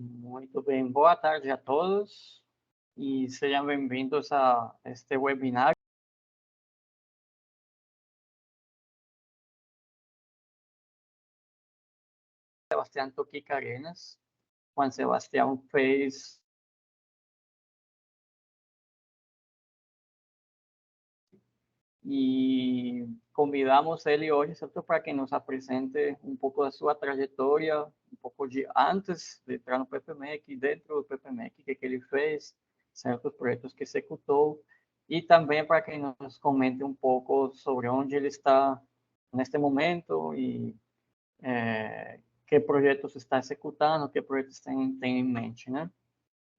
Muito bem, boa tarde a todos e sejam bem-vindos a este webinar. Sebastián Toquica Arenas. Juan Sebastián fez e convidamos ele hoje, certo, para que nos apresente um pouco da sua trajetória, um pouco de antes de entrar no PPMEC, dentro do PPMEC, o que ele fez, certos projetos que executou, e também para que nos comente um pouco sobre onde ele está neste momento e que projetos está executando, que projetos tem em mente, né?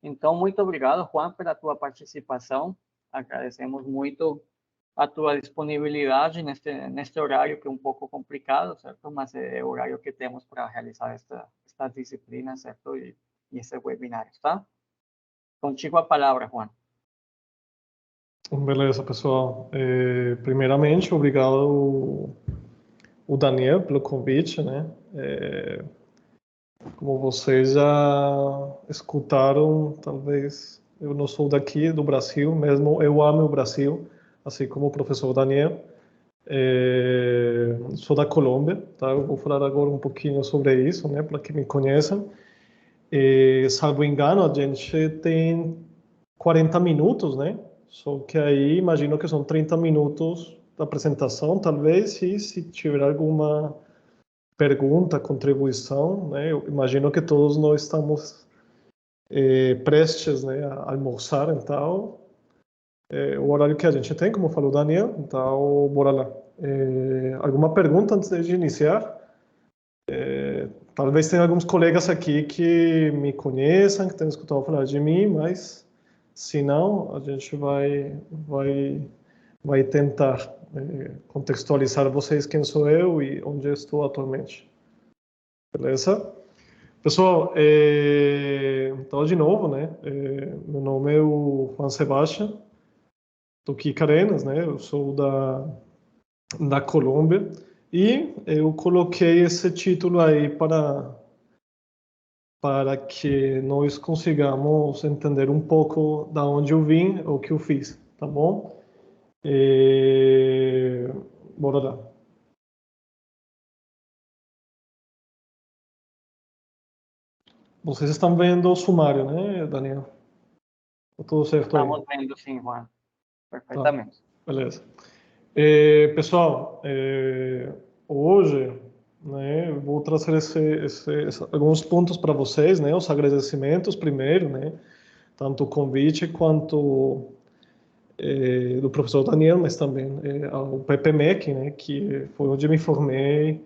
Então, muito obrigado, Juan, pela tua participação. Agradecemos muito a tua disponibilidade neste horário que é um pouco complicado, certo? Mas é o horário que temos para realizar estas disciplinas, certo? E esse webinar, tá? Contigo a palavra, Juan. Beleza, pessoal. Primeiramente, obrigado o Daniel pelo convite, né? Como vocês já escutaram, talvez eu não sou daqui do Brasil, mesmo eu amo o Brasil, assim como o professor Daniel. Sou da Colômbia, tá? Eu vou falar agora um pouquinho sobre isso, né? Para que me conheçam. Salvo engano, a gente tem 40 minutos, né? Só que aí imagino que são 30 minutos da apresentação, talvez, e se tiver alguma pergunta, contribuição, né? Eu imagino que todos nós estamos prestes, né, a almoçar, então, o horário que a gente tem, como falou o Daniel, então, bora lá. Alguma pergunta antes de iniciar? Talvez tenha alguns colegas aqui que me conheçam, que tenham escutado falar de mim, mas se não, a gente vai tentar contextualizar vocês quem sou eu e onde eu estou atualmente. Beleza? Pessoal, então de novo, né? Meu nome é o Juan Sebastián Toquica Arenas, né? Eu sou da Colômbia e eu coloquei esse título aí para que nós consigamos entender um pouco da onde eu vim, o que eu fiz, tá bom? Bora lá. Vocês estão vendo o sumário, né, Daniel? Tá tudo certo aí? Estamos vendo, sim, Juan. Perfeitamente. Tá, beleza. Pessoal, hoje, né, eu vou trazer alguns pontos para vocês, né, os agradecimentos primeiro, né, tanto o convite quanto do professor Daniel, mas também ao PPMEC, né, que foi onde me formei,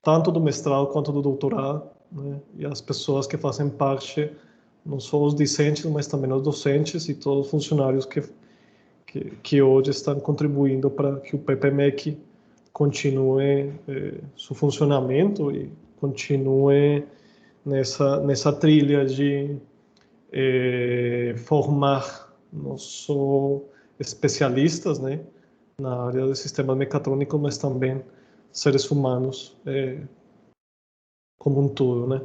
tanto do mestrado quanto do doutorado, né, e as pessoas que fazem parte, não só os discentes, mas também os docentes e todos os funcionários que hoje estão contribuindo para que o PPMEC continue seu funcionamento e continue nessa trilha de formar não só especialistas, né, na área de sistemas mecatrônicos, mas também seres humanos como um todo, né.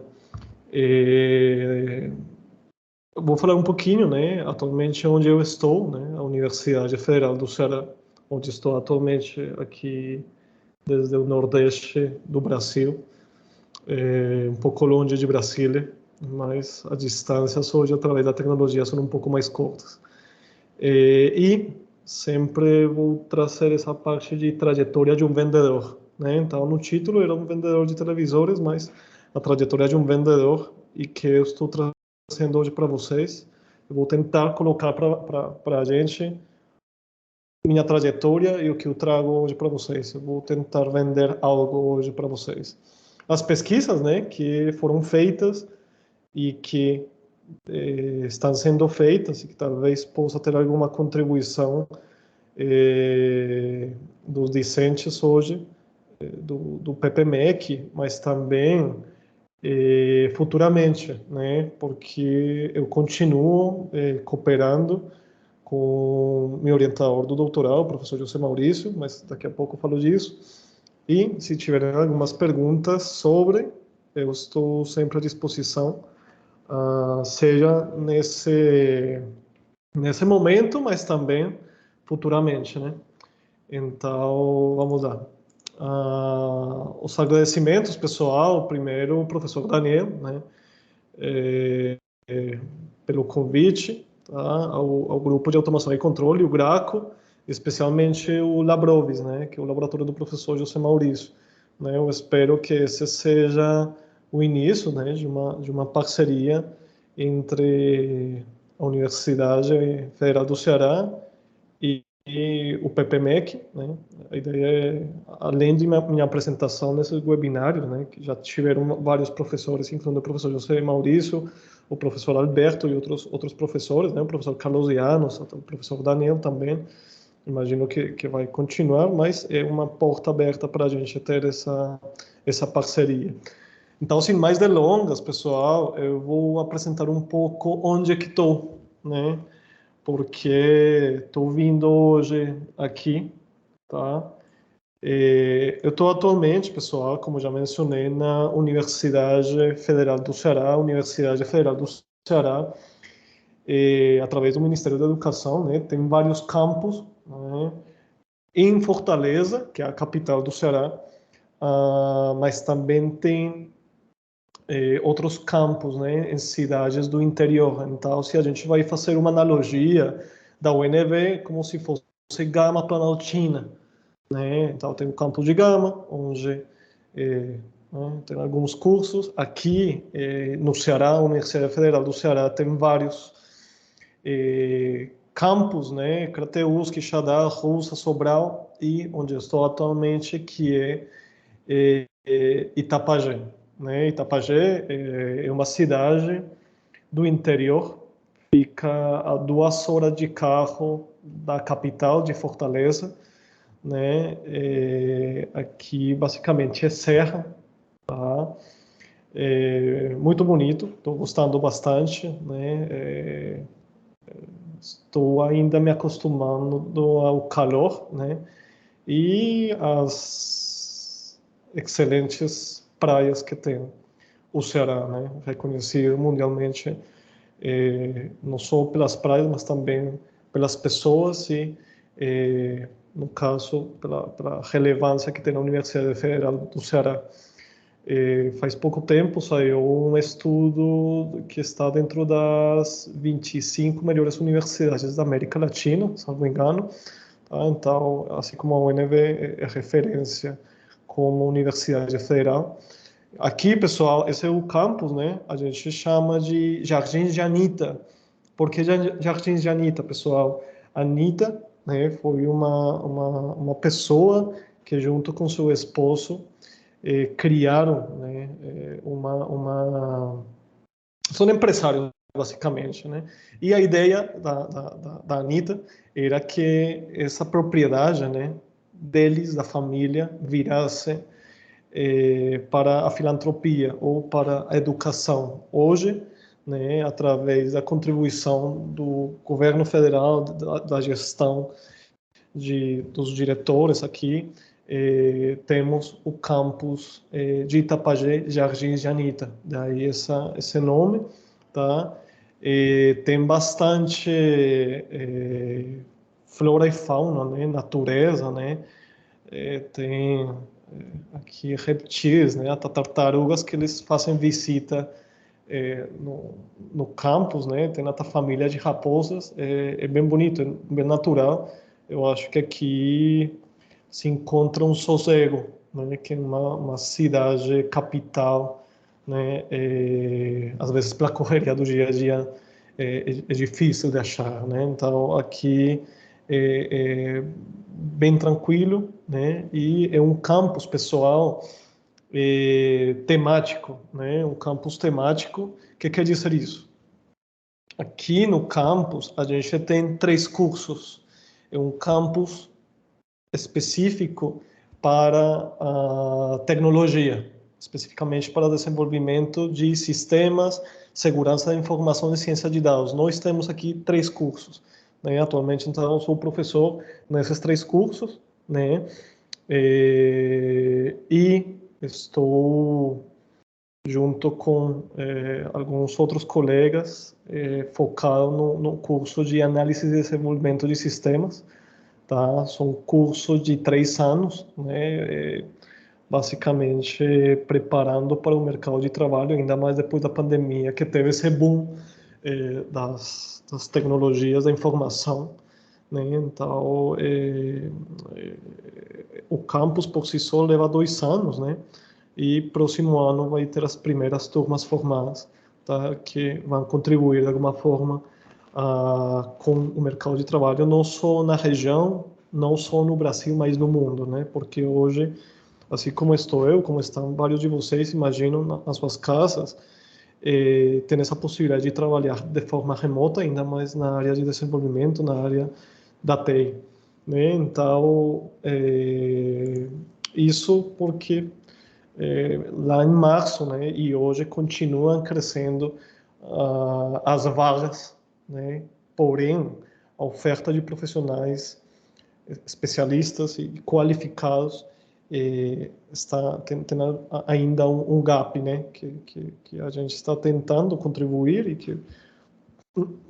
Eu vou falar um pouquinho, né, atualmente onde eu estou, né, a Universidade Federal do Ceará, onde estou atualmente aqui desde o Nordeste do Brasil, um pouco longe de Brasília, mas as distâncias hoje, através da tecnologia, são um pouco mais curtas. E sempre vou trazer essa parte de trajetória de um vendedor, né? Então, no título era um vendedor de televisores, mas a trajetória de um vendedor e que eu estou trazendo hoje para vocês. Eu vou tentar colocar para a gente minha trajetória e o que eu trago hoje para vocês. Eu vou tentar vender algo hoje para vocês. As pesquisas, né, que foram feitas e que estão sendo feitas e que talvez possa ter alguma contribuição dos discentes hoje do PPMEC, mas também futuramente, né? Porque eu continuo cooperando com meu orientador do doutorado, o professor José Maurício, mas daqui a pouco eu falo disso. E se tiverem algumas perguntas sobre, eu estou sempre à disposição seja nesse momento, mas também futuramente, né? Então, vamos lá. Os agradecimentos, pessoal, primeiro, o professor Daniel, né? Pelo convite, tá? ao grupo de automação e controle, o GRACO, especialmente o Labrovis, né? Que é o laboratório do professor José Maurício. Né? Eu espero que esse seja o início, né? de uma parceria entre a Universidade Federal do Ceará e o PPMEC, né? A ideia é, além de minha apresentação nesses webinários, né, que já tiveram vários professores, incluindo o professor José Maurício, o professor Alberto e outros professores, né, o professor Carlos Llanos, o professor Daniel também, imagino que vai continuar, mas é uma porta aberta para a gente ter essa parceria. Então, sem mais delongas, pessoal, eu vou apresentar um pouco onde é que estou, né? Porque estou vindo hoje aqui, tá? Eu estou atualmente, pessoal, como já mencionei, na Universidade Federal do Ceará, através do Ministério da Educação, né? Tem vários campos, né? Em Fortaleza, que é a capital do Ceará, mas também tem outros campos, né, em cidades do interior. Então, se a gente vai fazer uma analogia da UNB como se fosse Gama Planaltina, né? Então, tem o campus de Gama, onde né, tem alguns cursos. Aqui, no Ceará, a Universidade Federal do Ceará tem vários campos, né? Crateús, Quixadá, Russa, Sobral e onde eu estou atualmente, que Itapajé. Né? Itapajé é uma cidade do interior, fica a 2 horas de carro da capital de Fortaleza, né? Aqui basicamente é serra, tá? Muito bonito, estou gostando bastante, né? Estou ainda me acostumando ao calor, né? E as excelentes praias que tem o Ceará, né? Reconhecido mundialmente, não só pelas praias, mas também pelas pessoas e, no caso, pela relevância que tem na Universidade Federal do Ceará. Faz pouco tempo saiu um estudo que está dentro das 25 melhores universidades da América Latina, se não me engano. Tá? Então, assim como a UNB é referência como universidade federal. Aqui, pessoal, esse é o campus, né? A gente chama de Jardins de Anitta. Por que Jardins de Anitta, pessoal? Anitta, né, foi uma pessoa que, junto com seu esposo, criaram, né, são empresários, basicamente, né? E a ideia da Anitta era que essa propriedade, né, deles, da família, virasse para a filantropia ou para a educação. Hoje, né, através da contribuição do governo federal, da gestão dos diretores aqui, temos o campus de Itapajé, Jardins de Anitta, daí esse nome, tá? Tem bastante flora e fauna, né? Natureza, né? Tem aqui reptis, né? Tartarugas que eles fazem visita no campus, né? Tem a família de raposas, é bem bonito, é bem natural. Eu acho que aqui se encontra um sossego, né? Que é uma cidade capital, né? Às vezes pela correria do dia a dia é difícil de achar, né? Então aqui é bem tranquilo, né? E é um campus pessoal temático, né? Um campus temático. O que quer dizer isso? Aqui no campus a gente tem 3 cursos. É um campus específico para a tecnologia, especificamente para o desenvolvimento de sistemas, segurança da informação e ciência de dados. Nós temos aqui 3 cursos, né? Atualmente, então, eu sou professor nesses 3 cursos, né? E estou junto com alguns outros colegas, focado no curso de análise e desenvolvimento de sistemas, tá? São cursos de 3 anos, né? Basicamente preparando para o mercado de trabalho, ainda mais depois da pandemia, que teve esse boom das tecnologias da informação, né? Então, o campus por si só leva 2 anos, né? E próximo ano vai ter as primeiras turmas formadas, tá? Que vão contribuir de alguma forma com o mercado de trabalho, não só na região, não só no Brasil, mas no mundo, né? Porque hoje, assim como estou eu, como estão vários de vocês, imagino, nas suas casas, tem essa possibilidade de trabalhar de forma remota, ainda mais na área de desenvolvimento, na área da TI, né? Então, isso porque lá em março, né, e hoje continuam crescendo as vagas, né? Porém, a oferta de profissionais especialistas e qualificados tem ainda um gap, né, que a gente está tentando contribuir e que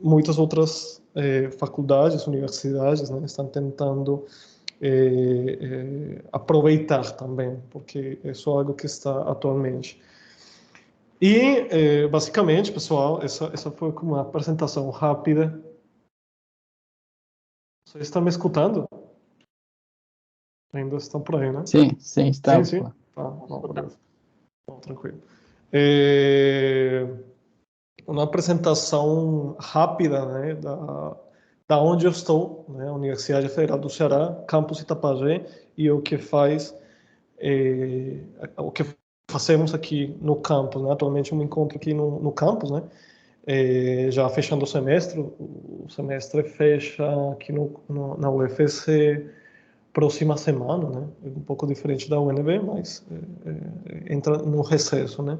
muitas outras faculdades, universidades, né, estão tentando aproveitar também, porque isso é algo que está atualmente. E, basicamente, pessoal, essa foi uma apresentação rápida. Vocês estão me escutando? Ainda estão por aí, né? Sim, sim, Sim, estamos. sim. Tá, não, beleza. Não, tranquilo. É uma apresentação rápida, né, da onde eu estou, né, Universidade Federal do Ceará, campus Itapajé, e o que o que fazemos aqui no campus, né? Atualmente eu me encontro aqui no campus, né? Já fechando o semestre fecha aqui na UFC próxima semana, né? Um pouco diferente da UNB, mas entra no recesso, né?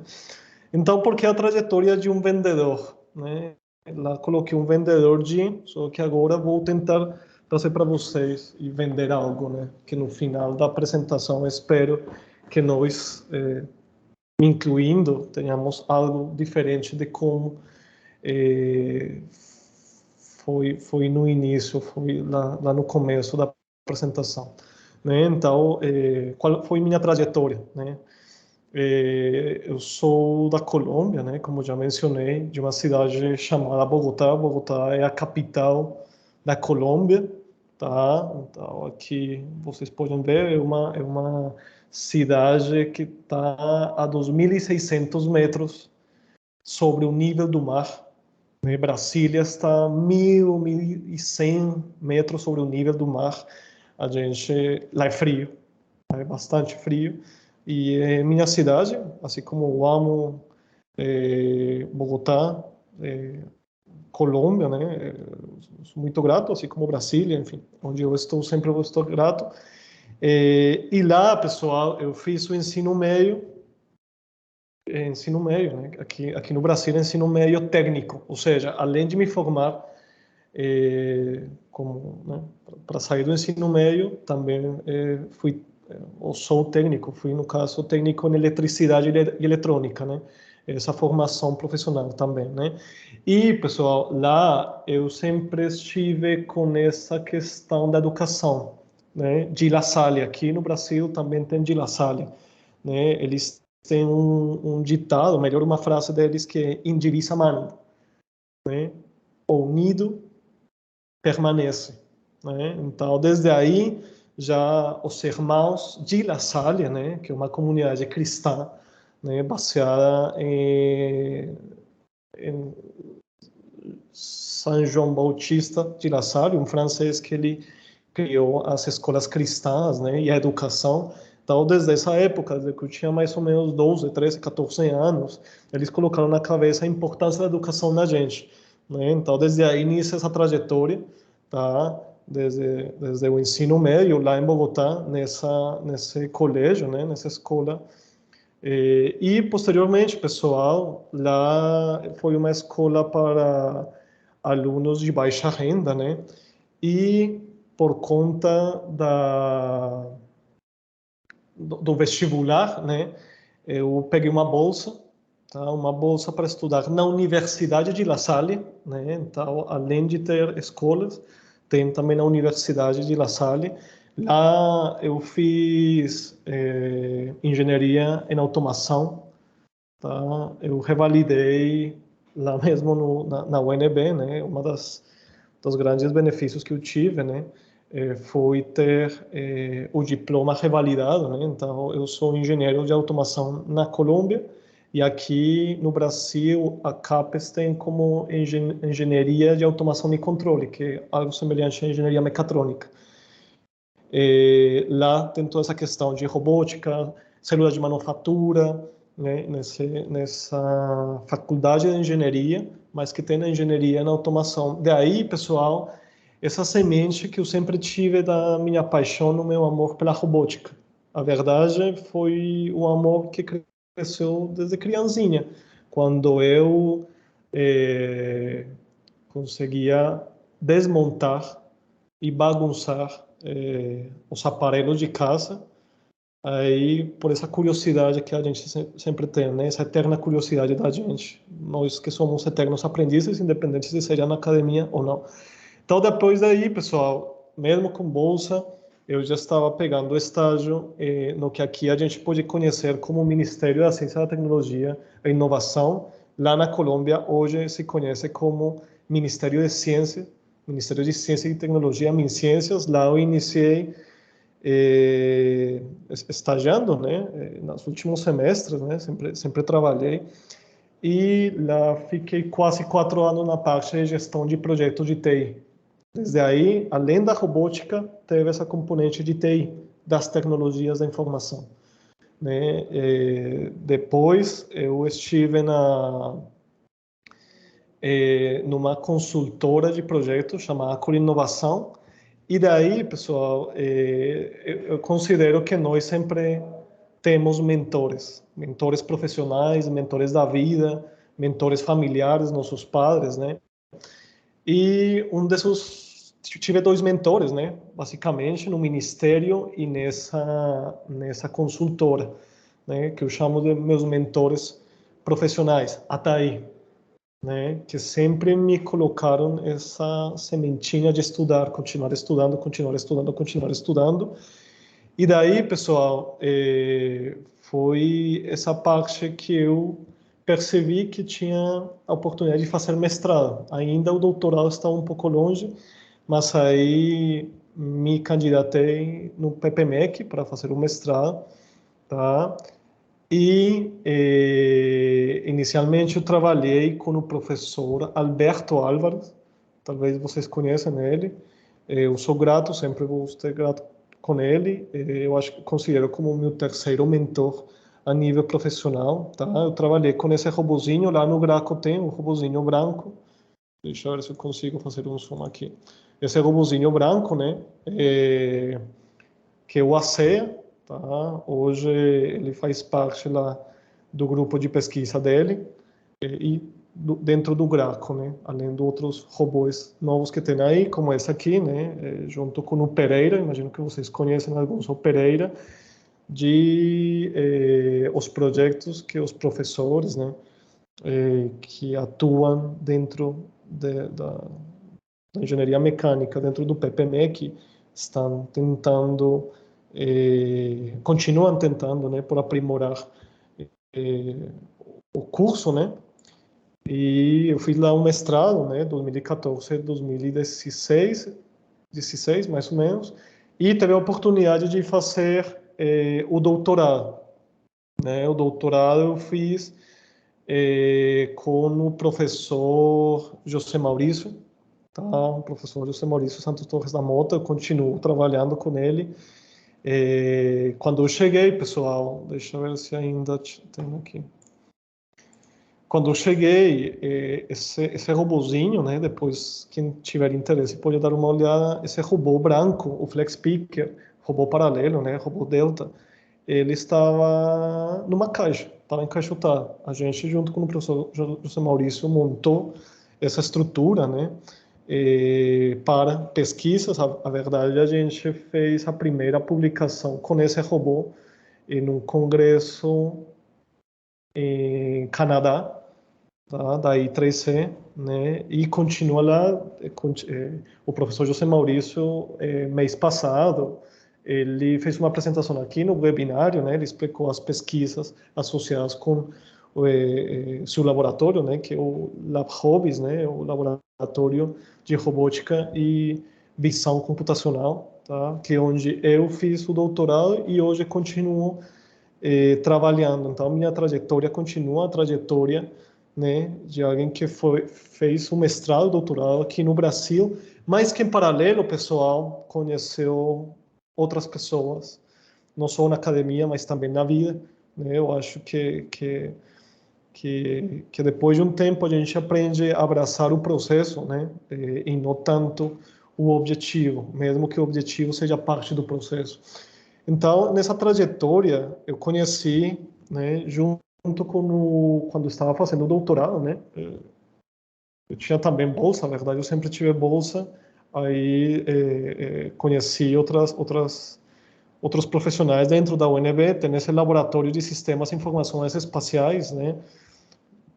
Então, por que a trajetória de um vendedor, né? Lá coloquei um vendedor de, só que agora vou tentar trazer para vocês e vender algo, né? Que no final da apresentação espero que nós, me incluindo, tenhamos algo diferente de como foi no início, foi lá no começo da apresentação, né? Então, qual foi minha trajetória, né? Eu sou da Colômbia, né? Como já mencionei, de uma cidade chamada Bogotá. Bogotá é a capital da Colômbia, tá? Então, aqui vocês podem ver, é uma cidade que está a 2.600 metros sobre o nível do mar, né? Brasília está a 1.100 metros sobre o nível do mar. Lá é frio, é bastante frio. E minha cidade, assim como eu amo Bogotá, Colômbia, né? Sou muito grato, assim como Brasília, enfim, onde eu estou sempre eu estou grato. E lá, pessoal, eu fiz o ensino médio, né? Aqui no Brasil, ensino médio técnico, ou seja, além de me formar como, né, para sair do ensino médio, também fui ou sou técnico, fui no caso técnico em eletricidade e eletrônica, né? Essa formação profissional também, né? E pessoal, lá eu sempre estive com essa questão da educação, né? De La Salle, aqui no Brasil também tem de La Salle, né? Eles têm um ditado, melhor uma frase deles que é endireitamento, né? Unido permanece, né? Então, desde aí, já os irmãos de La Salle, né, que é uma comunidade cristã, né, baseada em São João Bautista de La Salle, um francês que ele criou as escolas cristãs, né, e a educação. Então, desde essa época, desde que eu tinha mais ou menos 12, 13, 14 anos, eles colocaram na cabeça a importância da educação na gente, né? Então, desde aí inicia essa trajetória, tá? Desde o ensino médio lá em Bogotá, nesse colégio, né? Nessa escola. E posteriormente, pessoal, lá foi uma escola para alunos de baixa renda, né? E por conta do vestibular, né? Eu peguei uma bolsa, tá? Uma bolsa para estudar na Universidade de La Salle, né? Então, além de ter escolas, tem também a Universidade de La Salle. Lá eu fiz engenharia em automação, tá? Eu revalidei lá mesmo na UNB, né? Uma dos grandes benefícios que eu tive, né? Foi ter o diploma revalidado, né? Então, eu sou engenheiro de automação na Colômbia e aqui no Brasil a CAPES tem como engenharia de automação e controle, que é algo semelhante à engenharia mecatrônica. Lá tem toda essa questão de robótica, célula de manufatura, né, nessa faculdade de engenharia, mas que tem a engenharia na automação. Daí, pessoal, essa semente que eu sempre tive da minha paixão, no meu amor pela robótica. A verdade foi o amor que cresceu desde criancinha, quando eu conseguia desmontar e bagunçar os aparelhos de casa, aí por essa curiosidade que a gente sempre tem, né? Essa eterna curiosidade da gente, nós que somos eternos aprendizes, independente se seja na academia ou não. Então depois daí, pessoal, mesmo com bolsa, eu já estava pegando o estágio no que aqui a gente pode conhecer como Ministério da Ciência e da Tecnologia e Inovação. Lá na Colômbia, hoje se conhece como Ministério de Ciência, Ministério de Ciência e Tecnologia, MinCiências. Lá eu iniciei estagiando, né, nos últimos semestres, né, sempre trabalhei. E lá fiquei quase 4 anos na parte de gestão de projetos de TI. Desde aí, além da robótica, teve essa componente de TI, das tecnologias da informação, né? Depois, eu estive numa consultora de projetos chamada Acor Inovação, e daí, pessoal, eu considero que nós sempre temos mentores profissionais, mentores da vida, mentores familiares, nossos padres, né? E tive 2 mentores, né? Basicamente no ministério e nessa consultora, né? Que eu chamo de meus mentores profissionais, até aí, né? Que sempre me colocaram essa sementinha de estudar, continuar estudando, continuar estudando, continuar estudando. E daí, pessoal, foi essa parte que eu percebi que tinha a oportunidade de fazer mestrado. Ainda o doutorado está um pouco longe, mas aí me candidatei no PPMEC para fazer o mestrado, tá? E inicialmente eu trabalhei com o professor Alberto Álvares, talvez vocês conheçam ele. Eu sou grato, sempre vou ser grato com ele. Eu acho que considero como meu terceiro mentor a nível profissional, tá? Eu trabalhei com esse robozinho lá no Graco, tem um robozinho branco. Deixa eu ver se eu consigo fazer um zoom aqui. Esse robozinho branco, né? Que é o ACEA, tá? Hoje ele faz parte lá do grupo de pesquisa dele e dentro do Graco, né? Além de outros robôs novos que tem aí, como esse aqui, né? Junto com o Pereira, imagino que vocês conhecem alguns, o Pereira, de os projetos que os professores, né? Que atuam dentro da engenharia mecânica, dentro do PPMEC, estão tentando, continuam tentando, né? Por aprimorar o curso, né? E eu fiz lá um mestrado, né, 2014, 2016, 16 mais ou menos, e teve a oportunidade de fazer o doutorado, né? O doutorado eu fiz com o professor José Maurício, tá? O professor José Maurício Santos Torres da Mota, eu continuo trabalhando com ele. Quando eu cheguei, pessoal, deixa eu ver se ainda tem aqui. Quando eu cheguei, esse robozinho, né, depois quem tiver interesse pode dar uma olhada, esse robô branco, o Flex Picker, robô paralelo, né, robô Delta, ele estava numa caixa, estava encaixotado. A gente, junto com o professor José Maurício, montou essa estrutura, né, para pesquisas. A verdade, a gente fez a primeira publicação com esse robô em um congresso em Canadá, tá? Da I3C, né? E continua lá, o professor José Maurício, mês passado, ele fez uma apresentação aqui no webinário, né? Ele explicou as pesquisas associadas com seu laboratório, né? Que é o Lab Hobbies, né? O laboratório de robótica e visão computacional, tá? Que é onde eu fiz o doutorado e hoje continuo trabalhando. Então, minha trajetória continua a trajetória, né, de alguém que fez um mestrado, doutorado aqui no Brasil, mas que em paralelo, pessoal, conheceu outras pessoas, não só na academia, mas também na vida, né? Eu acho que depois de um tempo a gente aprende a abraçar o processo, né, e não tanto o objetivo, mesmo que o objetivo seja parte do processo. Então, nessa trajetória, eu conheci, né, junto com quando estava fazendo o doutorado, né, eu tinha também bolsa, na verdade, eu sempre tive bolsa, aí conheci outros profissionais dentro da UNB, tem esse laboratório de sistemas e informações espaciais, né,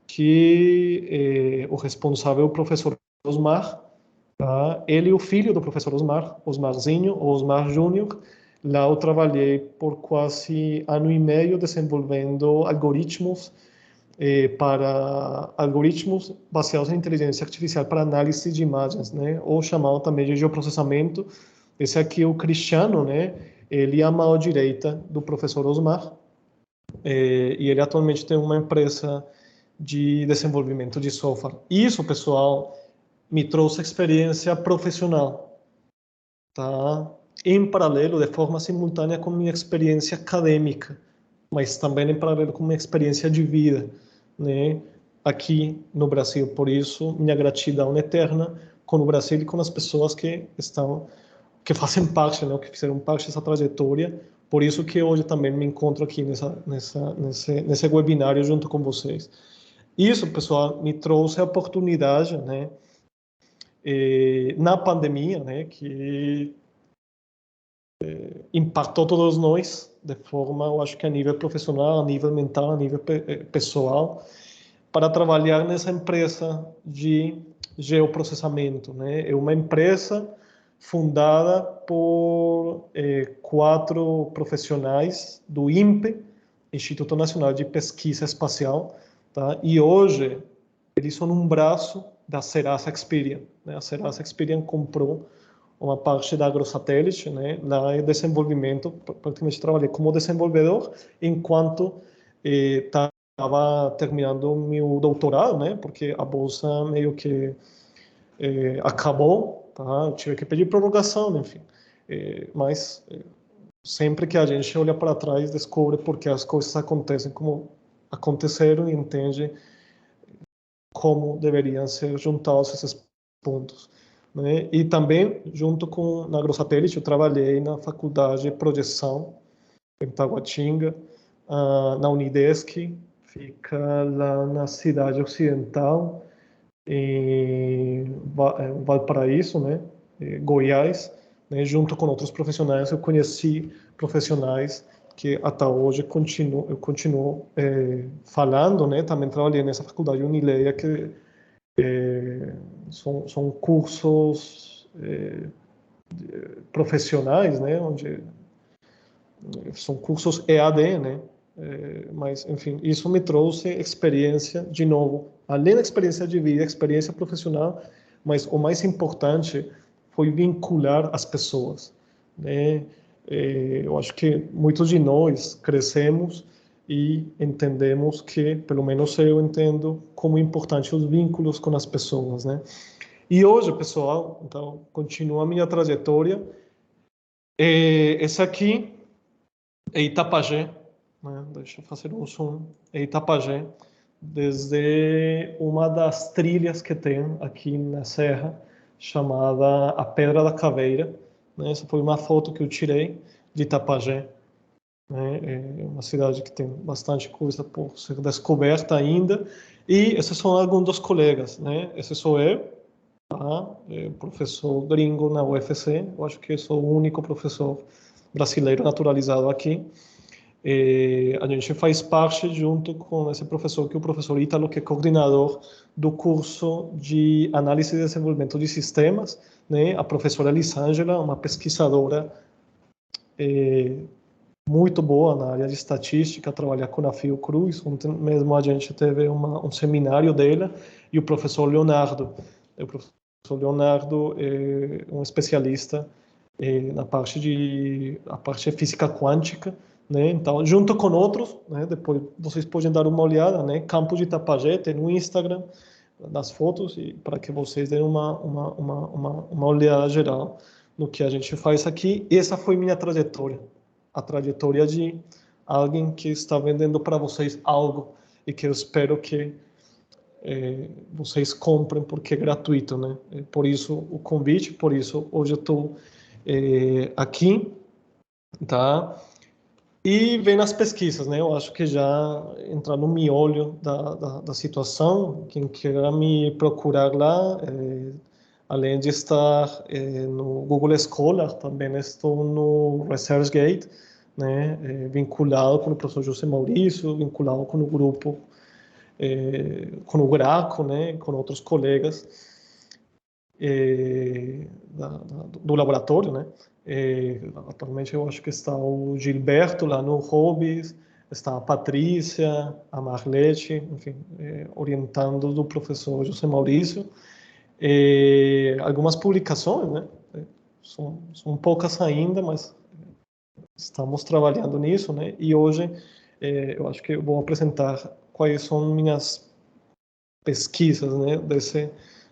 que o responsável é o professor Osmar, tá? Ele e o filho do professor Osmar, Osmarzinho, ou Osmar Júnior. Lá eu trabalhei por quase ano e meio desenvolvendo algoritmos algoritmos baseados em inteligência artificial para análise de imagens, né? Ou chamado também de geoprocessamento. Esse aqui é o Cristiano, né? Ele é a mão direita do professor Osmar, e ele atualmente tem uma empresa de desenvolvimento de software. Isso, pessoal, me trouxe experiência profissional, tá? Em paralelo, de forma simultânea com minha experiência acadêmica, mas também em paralelo com minha experiência de vida, né? Aqui no Brasil. Por isso, minha gratidão eterna com o Brasil e com as pessoas que fazem parte, né? Que fizeram parte dessa trajetória. Por isso que hoje também me encontro aqui nesse webinário junto com vocês. Isso, pessoal, me trouxe a oportunidade, né? Na pandemia, né, que impactou todos nós de forma, eu acho que a nível profissional, a nível mental, a nível pessoal, para trabalhar nessa empresa de geoprocessamento, né? É uma empresa fundada por 4 profissionais do INPE, Instituto Nacional de Pesquisa Espacial, tá? E hoje eles são um braço da Serasa Experian, né? A Serasa Experian comprou uma parte da AgroSatélite, né? Lá em desenvolvimento, praticamente trabalhei como desenvolvedor, enquanto estava terminando meu doutorado, né? Porque a bolsa meio que acabou, tá? Eu tive que pedir prorrogação, enfim. Mas sempre que a gente olha para trás, descobre porque as coisas acontecem como aconteceram e entende como deveriam ser juntados esses pontos, né? E também, junto com na AgroSatélite, eu trabalhei na Faculdade de Projeção, em Taguatinga, na Unidesc, fica lá na cidade ocidental, em Valparaíso, né? Goiás, né? Junto com outros profissionais, eu conheci profissionais que até hoje eu continuo falando, né? Também trabalhei nessa faculdade Unileia, que são cursos profissionais, né? Onde são cursos EAD, né? Mas, enfim, isso me trouxe experiência, de novo, além da experiência de vida, experiência profissional, mas o mais importante foi vincular as pessoas, né? Eu acho que muitos de nós crescemos e entendemos que, pelo menos eu entendo, como é importante os vínculos com as pessoas, né? E hoje, pessoal, então, continua a minha trajetória. Esse aqui é Itapajé, né? Deixa eu fazer um zoom. É Itapajé, desde uma das trilhas que tem aqui na Serra, chamada a Pedra da Caveira, né? Essa foi uma foto que eu tirei de Itapajé, né? É uma cidade que tem bastante coisa por ser descoberta ainda. E esses são alguns dos colegas, né? Esse sou eu, tá? Professor gringo na UFC. Eu acho que sou o único professor brasileiro naturalizado aqui. A gente faz parte junto com esse professor, que é o professor Ítalo, que é coordenador do curso de análise e desenvolvimento de sistemas, né? A professora Lisângela, uma pesquisadora muito boa na área de estatística, trabalha com a Fiocruz. Ontem mesmo a gente teve um seminário dela, e o professor Leonardo. O professor Leonardo é um especialista na parte de física quântica, né? Então, junto com outros, né? Depois vocês podem dar uma olhada, né? Campus de Itapajé, no Instagram, nas fotos, e para que vocês deem uma olhada geral no que a gente faz aqui. Essa foi minha trajetória, a trajetória de alguém que está vendendo para vocês algo e que eu espero que vocês comprem, porque é gratuito, né? Por isso o convite, por isso hoje eu estou aqui, tá? E vem nas pesquisas, né? Eu acho que já entrar no miolho da situação, quem queira me procurar lá, além de estar no Google Scholar, também estou no ResearchGate, né? Vinculado com o professor José Maurício, vinculado com o grupo, com o Graco, né? Com outros colegas do laboratório, né? Atualmente eu acho que está o Gilberto lá no Hobbies, está a Patrícia, a Marlete, enfim, orientando do professor José Maurício. Algumas publicações, né? São poucas ainda, mas estamos trabalhando nisso, né? E hoje eu acho que eu vou apresentar quais são minhas pesquisas, né?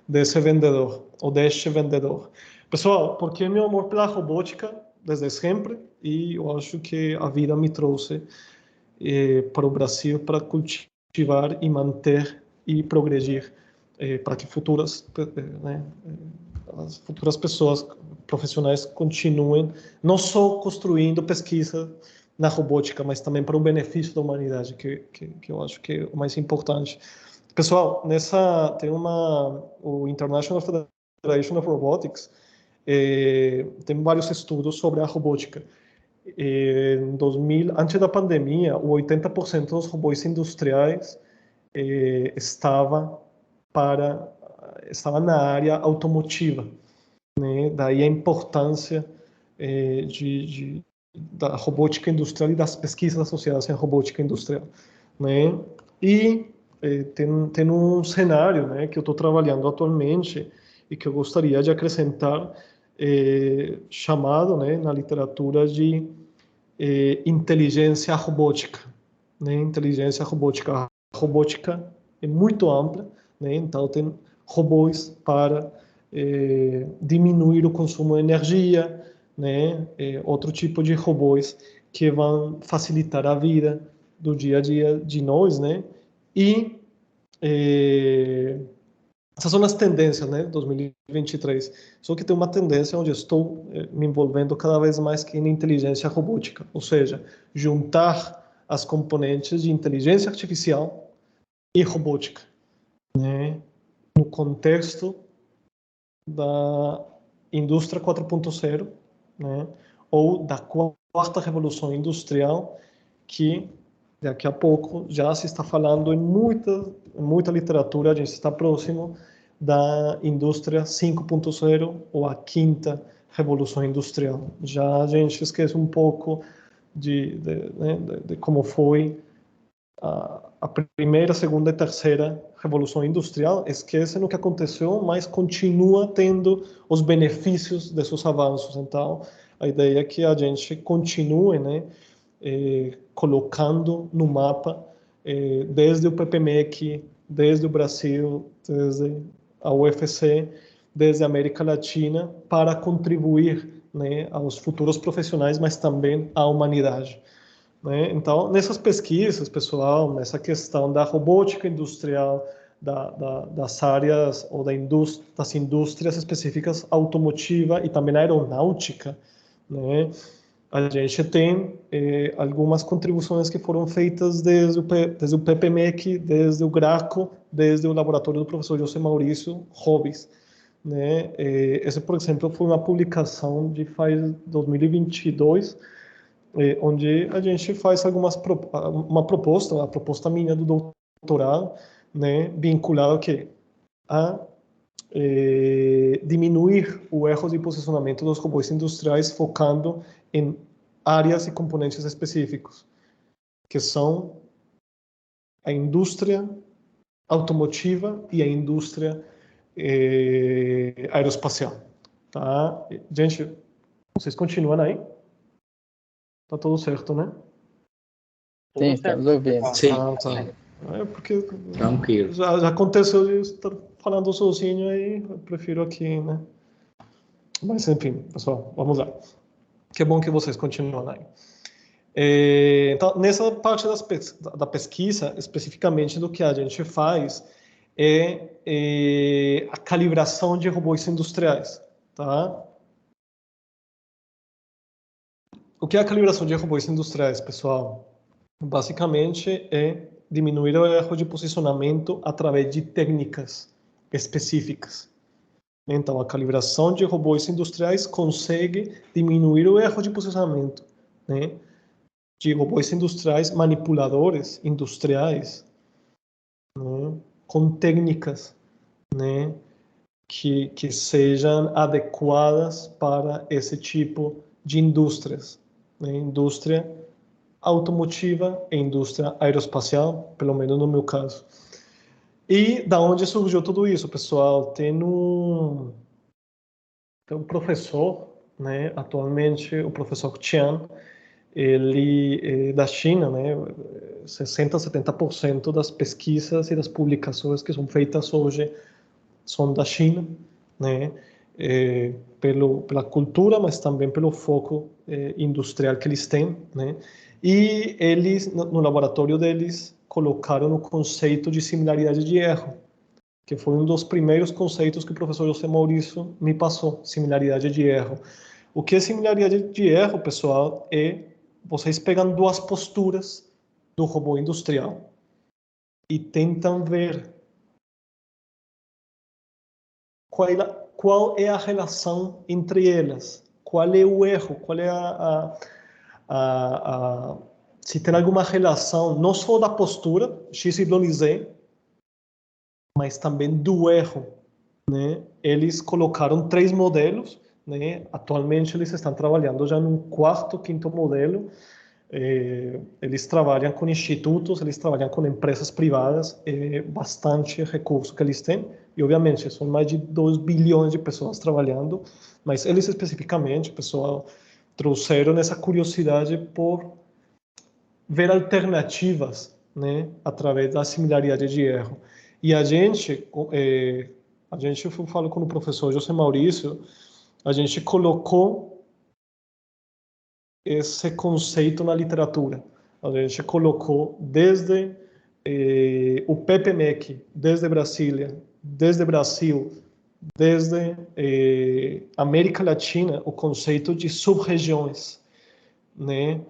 Desse vendedor, ou deste vendedor. Pessoal, porque meu amor pela robótica desde sempre, e eu acho que a vida me trouxe para o Brasil para cultivar e manter e progredir, para que né, as futuras pessoas profissionais continuem não só construindo pesquisa na robótica, mas também para o benefício da humanidade, que eu acho que é o mais importante. Pessoal, tem o International Federation of Robotics, tem vários estudos sobre a robótica. Em 2000, antes da pandemia, o 80% dos robôs industriais estava na área automotiva, né? Daí a importância da robótica industrial e das pesquisas associadas à robótica industrial, né? E tem um cenário, né, que eu estou trabalhando atualmente e que eu gostaria de acrescentar, chamado, né, na literatura de inteligência robótica, né? Inteligência robótica. A robótica é muito ampla, né? Então tem robôs para diminuir o consumo de energia, né? Outro tipo de robôs que vão facilitar a vida do dia a dia de nós, né? E essas são as tendências, né, 2023. Só que tem uma tendência onde estou me envolvendo cada vez mais que em inteligência robótica, ou seja, juntar as componentes de inteligência artificial e robótica, né, no contexto da indústria 4.0, né, ou da quarta revolução industrial, que daqui a pouco já se está falando em muita literatura, a gente está próximo da indústria 5.0 ou a quinta revolução industrial. Já a gente esquece um pouco de como foi a primeira, segunda e terceira revolução industrial, esquece no que aconteceu, mas continua tendo os benefícios desses avanços. Então, a ideia é que a gente continue, né, colocando no mapa, desde o PPMEC, desde o Brasil, desde a UFC, desde a América Latina, para contribuir, né, aos futuros profissionais, mas também à humanidade, né? Então, nessas pesquisas, pessoal, nessa questão da robótica industrial, das áreas ou das indústrias específicas automotiva e também aeronáutica, né? A gente tem algumas contribuições que foram feitas desde o PPMEC, desde o Graco, desde o laboratório do professor José Maurício Hobbies, né? Esse, por exemplo, foi uma publicação de faz 2022, onde a gente faz uma proposta, a proposta minha do doutorado, né, vinculada ao quê? A diminuir o erro de posicionamento dos robôs industriais, focando em áreas e componentes específicos, que são a indústria automotiva e a indústria aeroespacial. Tá? Gente, vocês continuam aí? Tá tudo certo, né? Sim, estamos ouvindo. Sim. Tá. Porque Tranquilo. já aconteceu de estar falando sozinho aí, eu prefiro aqui, né? Mas, enfim, pessoal, vamos lá. Que bom que vocês continuam aí. Então, nessa parte da pesquisa, especificamente do que a gente faz é a calibração de robôs industriais, tá? O que é a calibração de robôs industriais, pessoal? Basicamente é diminuir o erro de posicionamento através de técnicas específicas. Então, a calibração de robôs industriais consegue diminuir o erro de posicionamento, né, de robôs industriais manipuladores industriais, né, com técnicas, né, que sejam adequadas para esse tipo de indústrias, né, indústria automotiva e indústria aeroespacial, pelo menos no meu caso. E da onde surgiu tudo isso, pessoal? Tem um professor, né, atualmente o professor Qian, ele é da China, né, 60, 70% das pesquisas e das publicações que são feitas hoje são da China, né, pela cultura, mas também pelo foco industrial que eles têm, né, e eles, no laboratório deles, colocaram o conceito de similaridade de erro, que foi um dos primeiros conceitos que o professor José Maurício me passou, similaridade de erro. O que é similaridade de erro, pessoal, é vocês pegam duas posturas do robô industrial e tentam ver qual é a relação entre elas, qual é o erro, qual é se tem alguma relação, não só da postura, X, Y, Z, mas também do erro, né? Eles colocaram 3 modelos, né? Atualmente eles estão trabalhando já no 4º, 5º modelo. Eles trabalham com institutos, eles trabalham com empresas privadas, bastante recurso que eles têm, e obviamente são mais de 2 bilhões de pessoas trabalhando, mas eles especificamente, pessoal, trouxeram essa curiosidade por ver alternativas, né, através da similaridade de erro. E a gente eu falo com o professor José Maurício, a gente colocou esse conceito na literatura. A gente colocou desde o PPMEC, desde Brasília, desde Brasil, desde América Latina, o conceito de sub-regiões, né,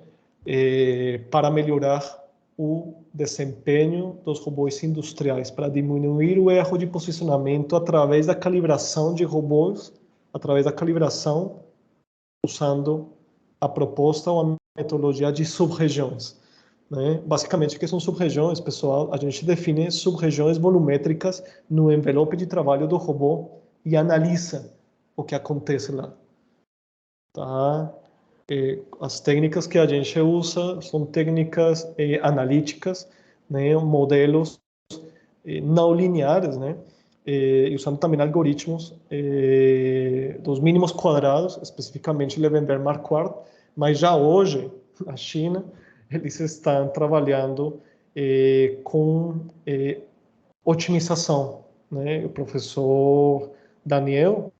para melhorar o desempenho dos robôs industriais, para diminuir o erro de posicionamento através da calibração de robôs, através da calibração usando a proposta ou a metodologia de sub-regiões, né? Basicamente, o que são sub-regiões, pessoal? A gente define sub-regiões volumétricas no envelope de trabalho do robô e analisa o que acontece lá, tá? As técnicas que a gente usa são técnicas analíticas, né? Modelos não lineares, né? E usando também algoritmos dos mínimos quadrados, especificamente Levenberg-Marquardt, mas já hoje, na China, eles estão trabalhando com otimização, né? O professor Daniel,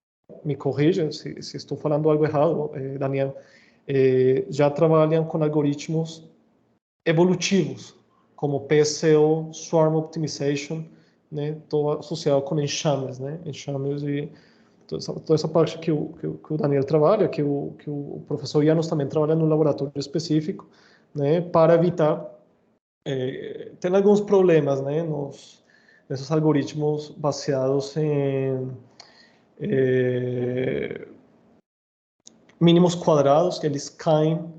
me corrija se estou falando algo errado, Daniel, já trabalham com algoritmos evolutivos, como PSO, Swarm Optimization, né, todo associado com enxames, né, enxames e toda essa parte que o Daniel trabalha, que o professor Janos também trabalha no laboratório específico, né, para evitar tem alguns problemas, né, nesses algoritmos baseados em mínimos quadrados, que eles caem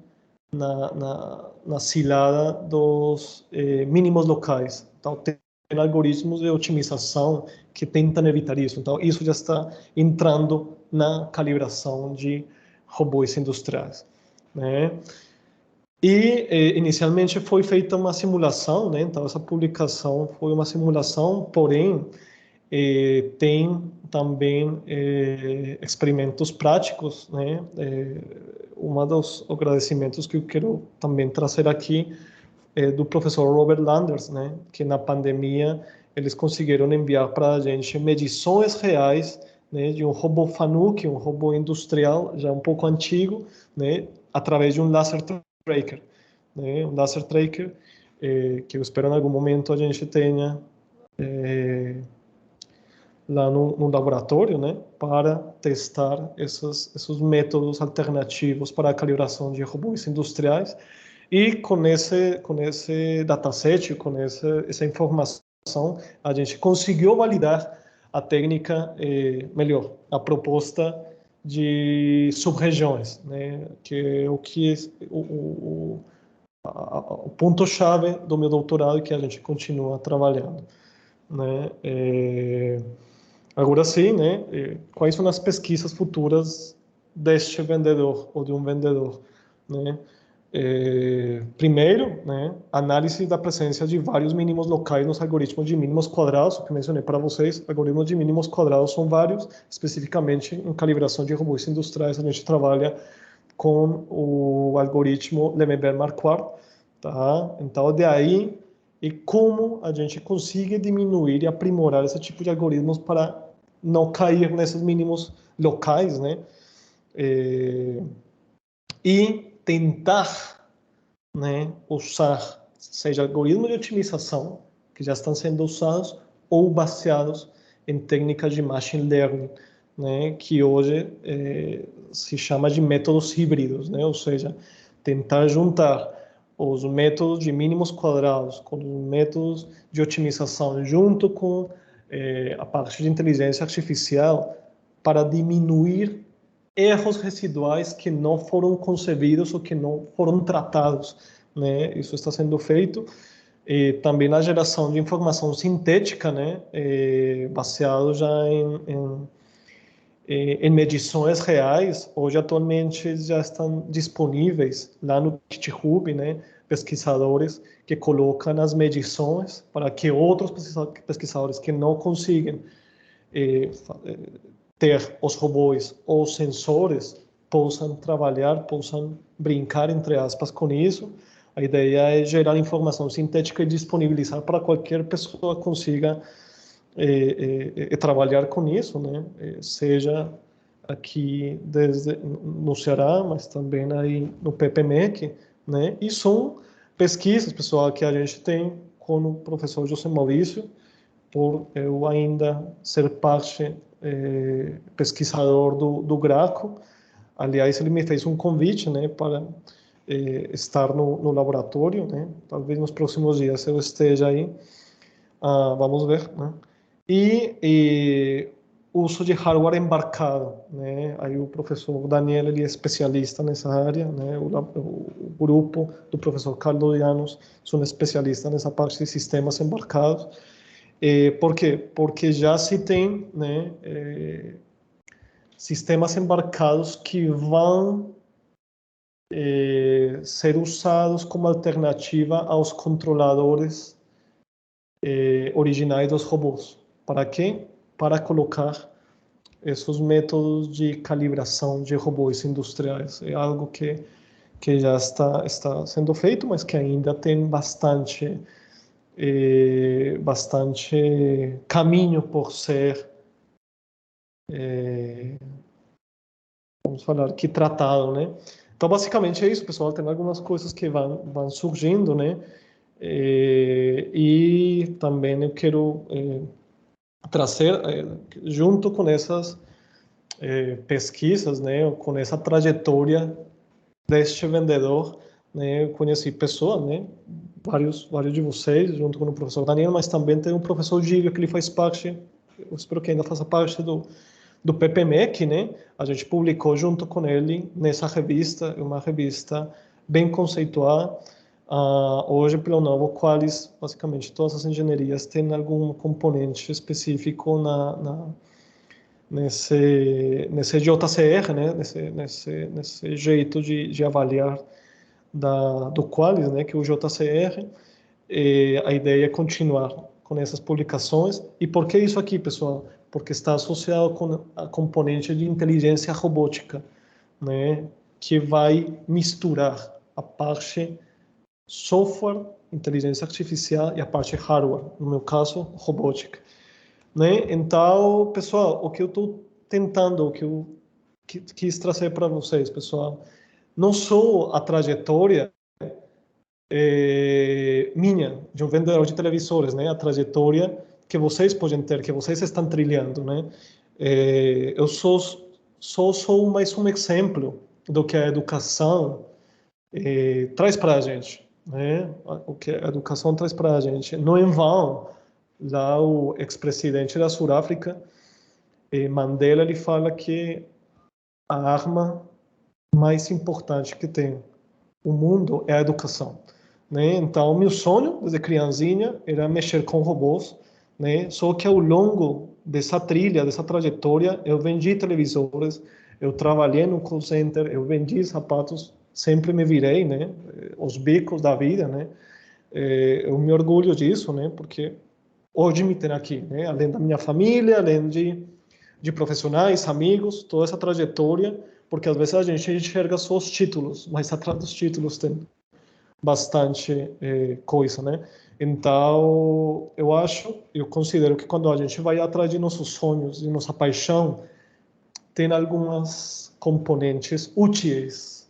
na cilada dos mínimos locais. Então, tem algoritmos de otimização que tentam evitar isso. Então, isso já está entrando na calibração de robôs industriais, né? E inicialmente foi feita uma simulação, né? Então, essa publicação foi uma simulação, porém, tem também experimentos práticos, né? Um dos agradecimentos que eu quero também trazer aqui é do professor Robert Landers, né? Que na pandemia eles conseguiram enviar para a gente medições reais, né? De um robô Fanuc, um robô industrial já um pouco antigo, né? Através de um laser tracker, né? Um laser tracker que eu espero em algum momento a gente tenha lá no laboratório, né, para testar esses métodos alternativos para a calibração de robôs industriais. E com esse dataset, com essa informação, a gente conseguiu validar a técnica, melhor, a proposta de sub-regiões, né, que é o ponto-chave do meu doutorado que a gente continua trabalhando, né. Agora sim, né? Quais são as pesquisas futuras deste vendedor ou de um vendedor, né? Primeiro, né? Análise da presença de vários mínimos locais nos algoritmos de mínimos quadrados, que mencionei para vocês. Algoritmos de mínimos quadrados são vários, especificamente em calibração de robôs industriais. A gente trabalha com o algoritmo Lemaitre-Marquardt, tá? Então, de aí e como a gente consegue diminuir e aprimorar esse tipo de algoritmos para não cair nesses mínimos locais, né? E tentar, né, usar, seja algoritmos de otimização, que já estão sendo usados, ou baseados em técnicas de machine learning, né, que hoje se chama de métodos híbridos, né? Ou seja, tentar juntar os métodos de mínimos quadrados com os métodos de otimização junto com a parte de inteligência artificial para diminuir erros residuais que não foram concebidos ou que não foram tratados, né? Isso está sendo feito. E também na geração de informação sintética, né? Baseado já em medições reais. Hoje, atualmente, já estão disponíveis lá no GitHub, né? Pesquisadores que colocam as medições para que outros pesquisadores que não conseguem ter os robôs ou sensores possam trabalhar, possam brincar, entre aspas, com isso. A ideia é gerar informação sintética e disponibilizar para qualquer pessoa consiga trabalhar com isso, né? Seja aqui no Ceará, mas também aí no PPMEC, né? E são pesquisas, pessoal, que a gente tem com o professor José Maurício, por eu ainda ser parte pesquisador do Graco. Aliás, ele me fez um convite, né, para estar no laboratório, né? Talvez nos próximos dias eu esteja aí. Vamos ver, né? E uso de hardware embarcado, né? Aí o professor Daniel, ele é especialista nessa área, né? O grupo do professor Carlos Llanos são especialistas nessa parte de sistemas embarcados. Por quê? Porque já se tem, né, sistemas embarcados que vão ser usados como alternativa aos controladores originais dos robôs. Para quê? Para colocar esses métodos de calibração de robôs industriais. É algo que já está sendo feito, mas que ainda tem bastante caminho por ser, vamos falar, que tratado, né? Então, basicamente é isso, pessoal. Tem algumas coisas que vão surgindo, né? E também eu quero trazer, junto com essas pesquisas, né? Com essa trajetória deste vendedor, né? Eu conheci pessoas, né? Vários de vocês, junto com o professor Daniel, mas também tem o professor Gílio, que ele faz parte, eu espero que ainda faça parte do PPMEC, né? A gente publicou junto com ele nessa revista, uma revista bem conceituada. Hoje, pelo novo Qualis, basicamente todas as engenharias têm algum componente específico nesse JCR, né? nesse jeito de avaliar do Qualis, né? Que é o JCR. A ideia é continuar com essas publicações. E por que isso aqui, pessoal? Porque está associado com a componente de inteligência robótica, né? Que vai misturar a parte software, inteligência artificial e a parte hardware, no meu caso, robótica, né? Então, pessoal, o que eu estou tentando, o que eu quis trazer para vocês, pessoal, não só a trajetória minha, de um vendedor de televisores, né? A trajetória que vocês podem ter, que vocês estão trilhando, né? Eu sou mais um exemplo do que a educação traz para a gente, né? O que a educação traz para a gente. Não em vão, lá o ex-presidente da Suráfrica, Mandela, ele fala que a arma mais importante que tem o mundo é a educação, né? Então, meu sonho desde criancinha era mexer com robôs, né? Só que ao longo dessa trilha, dessa trajetória, eu vendi televisores, eu trabalhei no call center, eu vendi sapatos, sempre me virei, né? Os bicos da vida, né? Eu me orgulho disso, né? Porque hoje me tem aqui, né? Além da minha família, além de profissionais, amigos, toda essa trajetória, porque às vezes a gente enxerga só os títulos, mas atrás dos títulos tem bastante coisa, né? Então, eu considero que quando a gente vai atrás de nossos sonhos, de nossa paixão, tem algumas componentes úteis,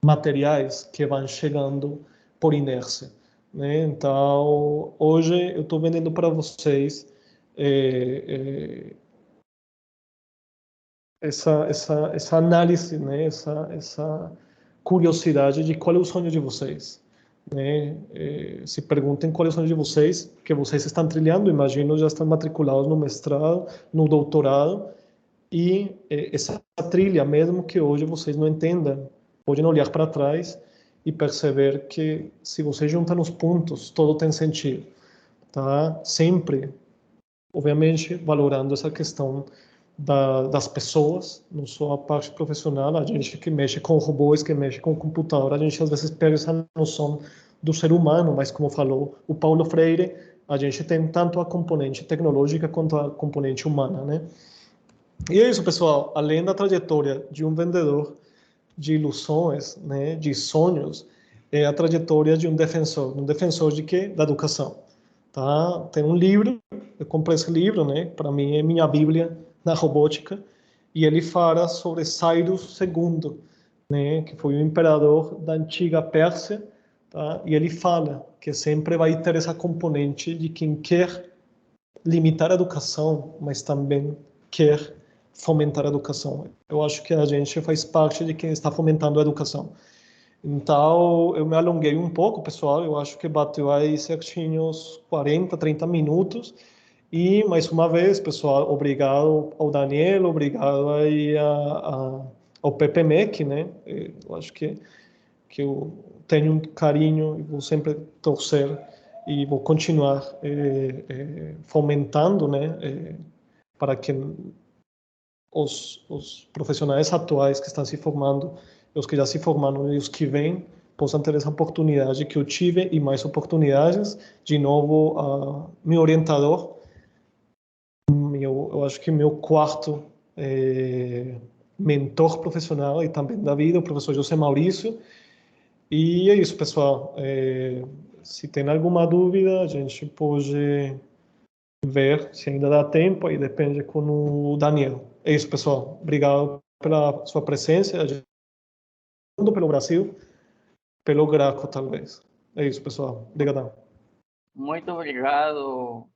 materiais, que vão chegando por inércia, né? Então, hoje eu estou vendendo para vocês essa análise, né? Essa curiosidade de qual é o sonho de vocês, né? Se perguntem qual é o sonho de vocês, que vocês estão trilhando, imagino já estão matriculados no mestrado, no doutorado, e essa trilha, mesmo que hoje vocês não entendam, podem olhar para trás e perceber que se vocês juntam os pontos, tudo tem sentido, tá? Sempre, obviamente, valorando essa questão das pessoas, não só a parte profissional, a gente que mexe com robôs, que mexe com computador, a gente às vezes perde essa noção do ser humano, mas como falou o Paulo Freire, a gente tem tanto a componente tecnológica quanto a componente humana, né? E é isso, pessoal. Além da trajetória de um vendedor de ilusões, né, de sonhos, é a trajetória de um defensor de quê? Da educação, tá? Tem um livro, eu comprei esse livro, né? Para mim é minha Bíblia na robótica, e ele fala sobre Cyrus II, né? Que foi o imperador da antiga Pérsia, tá? E ele fala que sempre vai ter essa componente de quem quer limitar a educação, mas também quer fomentar a educação. Eu acho que a gente faz parte de quem está fomentando a educação. Então, eu me alonguei um pouco, pessoal. Eu acho que bateu aí certinho uns 40, 30 minutos. E, mais uma vez, pessoal, obrigado ao Daniel, obrigado aí ao Pepe Mec, né? Eu acho que eu tenho um carinho e vou sempre torcer e vou continuar fomentando, né? Para que os profissionais atuais que estão se formando, os que já se formaram e os que vêm, possam ter essa oportunidade que eu tive e mais oportunidades. De novo, meu orientador, eu acho que meu quarto mentor profissional e também da vida, o professor José Maurício. E é isso, pessoal. Se tem alguma dúvida, a gente pode ver se ainda dá tempo, aí depende com o Daniel. É isso, pessoal. Obrigado pela sua presença, pelo Brasil, pelo Graco, talvez. É isso, pessoal. Obrigadão. Muito obrigado,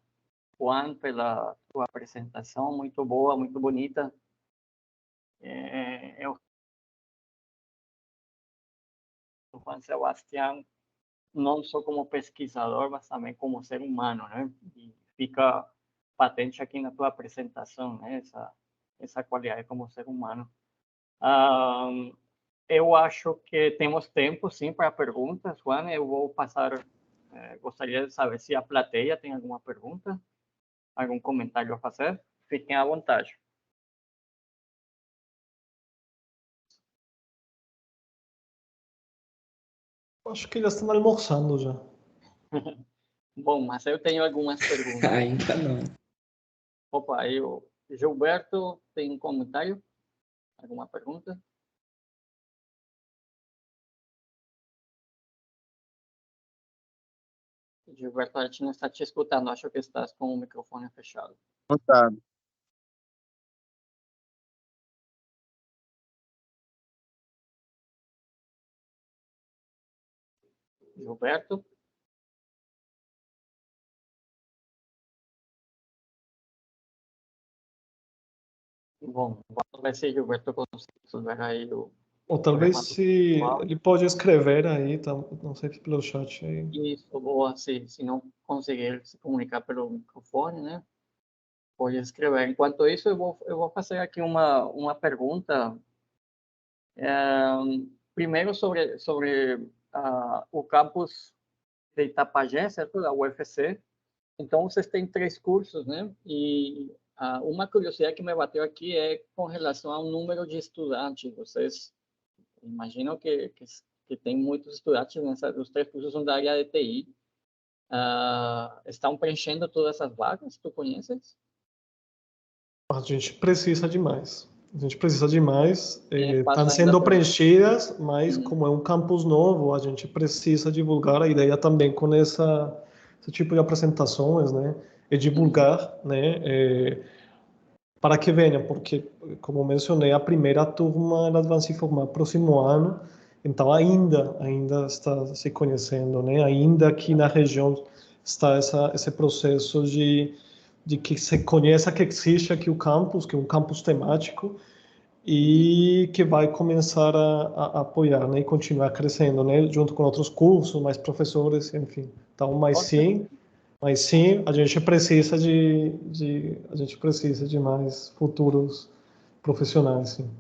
Juan, pela tua apresentação, muito boa, muito bonita. Eu, Juan Sebastián, não só como pesquisador, mas também como ser humano, né? E fica patente aqui na tua apresentação, né? Essa qualidade como ser humano. eu acho que temos tempo, sim, para perguntas. Juan, eu vou passar... gostaria de saber se a plateia tem alguma pergunta, algum comentário a fazer. Fiquem à vontade. Acho que eles estão almoçando já. Bom, mas eu tenho algumas perguntas. Ainda não. Opa, aí o Gilberto tem um comentário? Alguma pergunta? Gilberto, a gente não está te escutando. Acho que estás com o microfone fechado. Notado. Gilberto? Bom, vamos ver se Gilberto consegue resolver aí o Ou talvez se ele pode escrever aí, tá? Não sei se pelo chat aí. Isso, boa, se não conseguir se comunicar pelo microfone, né? Pode escrever. Enquanto isso, eu vou fazer aqui uma pergunta. Primeiro sobre o campus de Itapajé, certo? Da UFC. Então, vocês têm 3 cursos, né? E uma curiosidade que me bateu aqui é com relação ao número de estudantes. Vocês imaginam que tem muitos estudantes os 3 cursos são da área de TI. Estão preenchendo todas essas vagas? Tu conheces? A gente precisa de mais. A gente precisa de mais. Estão Passa sendo ainda preenchidas, mas como é um campus novo, a gente precisa divulgar a ideia também com esse tipo de apresentações, né? E divulgar, né? Para que venham, porque, como mencionei, a primeira turma ela vai se formar próximo ano, então ainda está se conhecendo, né? Ainda aqui na região está esse processo de que se conheça que existe aqui o campus, que é um campus temático, e que vai começar a apoiar, né? E continuar crescendo, né? Junto com outros cursos, mais professores, enfim. Então, mas sim, a gente precisa a gente precisa de mais futuros profissionais, sim.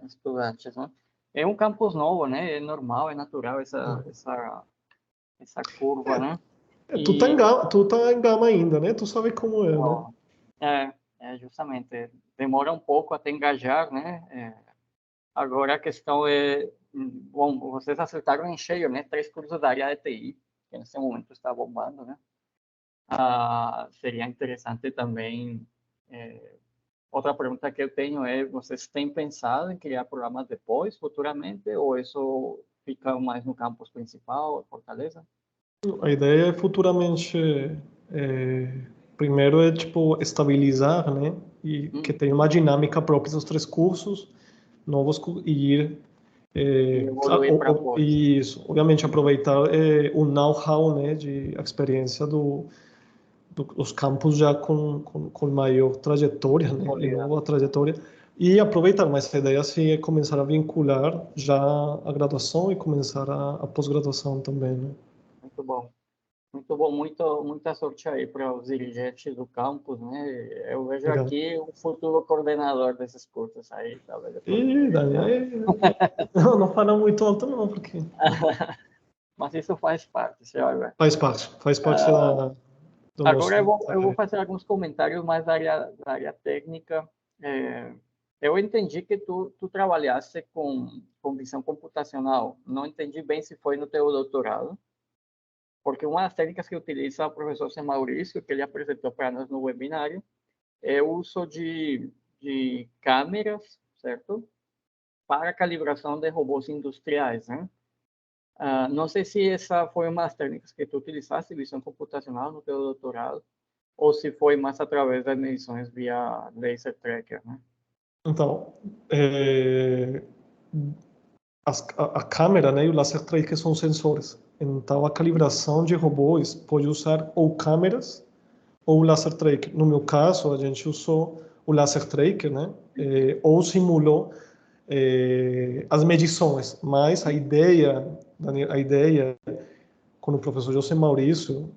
Estudantes, né? É um campus novo, né? É normal, é natural essa curva, né? Tu tá em Gama ainda, né? Tu sabe como é, né? Justamente. Demora um pouco até engajar, né? Agora a questão é, bom, vocês acertaram em cheio, né? 3 cursos da área de TI, que nesse momento está bombando, né? Seria interessante também. Outra pergunta que eu tenho é: vocês têm pensado em criar programas depois, futuramente, ou isso fica mais no campus principal, Fortaleza? A ideia é futuramente, primeiro é tipo estabilizar, né? E que tenha uma dinâmica própria dos 3 cursos novos e ir E evoluir para pós. isso, obviamente aproveitar o know-how, né, de experiência dos campos já com maior trajetória, né, de novo a trajetória, e aproveitar, mas a ideia sim é começar a vincular já a graduação e começar a pós-graduação também, né. Muito bom. Muito bom, muita sorte aí para os dirigentes do campus, né? Eu vejo Obrigado. aqui o futuro coordenador desses cursos aí, talvez. Ih, Daniel, não fala muito alto não, porque... Mas isso faz parte, você vai ver. Faz parte do Agora eu nosso... vou fazer alguns comentários mais da área técnica. Eu entendi que tu trabalhaste com visão computacional. Não entendi bem se foi no teu doutorado, porque uma das técnicas que utiliza o professor Zé Maurício, que ele apresentou para nós no webinário, é o uso de câmeras, certo? Para calibração de robôs industriais, né? Não sei se essa foi uma das técnicas que tu utilizaste, visão computacional, no teu doutorado, ou se foi mais através das medições via laser tracker, né? Então, a câmera, né, e o laser tracker são sensores. Então, a calibração de robôs pode usar ou câmeras ou laser tracker. No meu caso, a gente usou o laser tracker, né, ou simulou as medições. Mas a ideia com o professor José Maurício